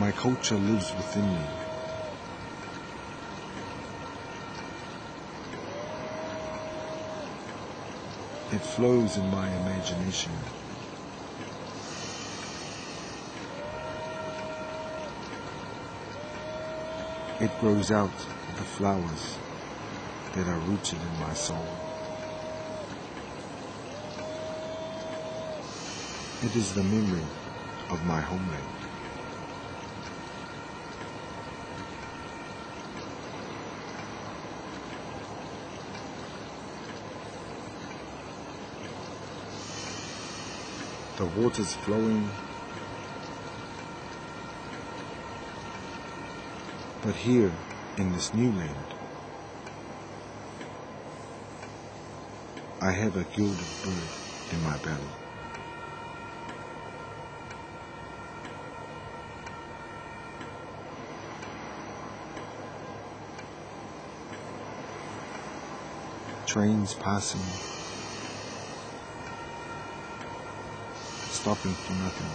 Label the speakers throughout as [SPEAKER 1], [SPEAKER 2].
[SPEAKER 1] My culture lives within me. It flows in my imagination. It grows out of the flowers that are rooted in my soul. It is the memory of my homeland. The waters flowing, but here in this new land, I have a gilded bird in my belly. Trains passing, stopping for nothing,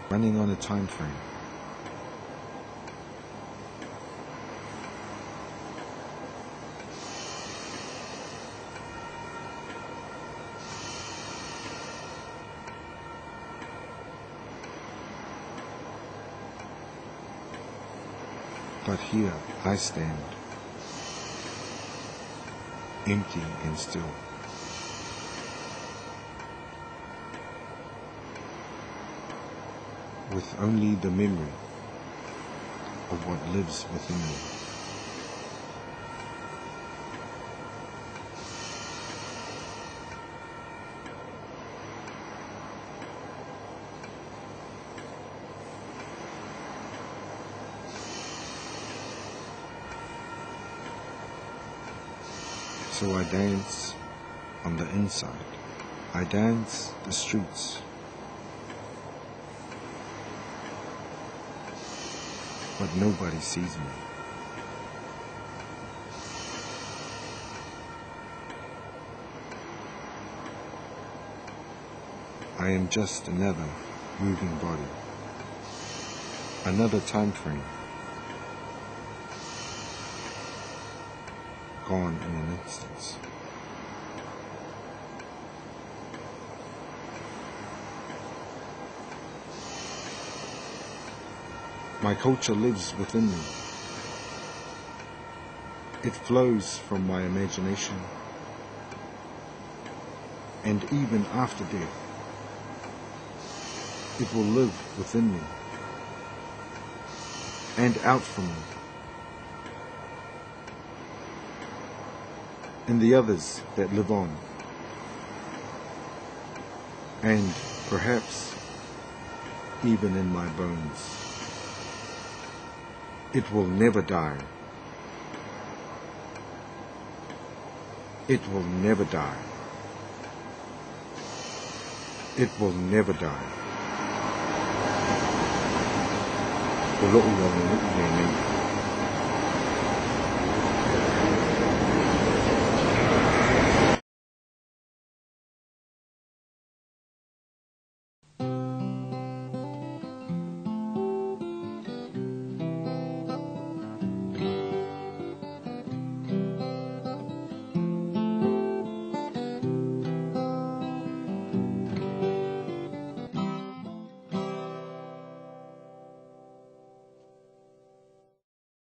[SPEAKER 1] running on a time frame. But here I stand, empty and still. With only the memory of what lives within me. So I dance on the inside. I dance the streets. But nobody sees me. I am just another moving body, another time frame, gone in an instant. My culture lives within me. It flows from my imagination, and even after death, it will live within me and out from me, and the others that live on, and perhaps even in my bones. It will never die. It will never die. It will never die.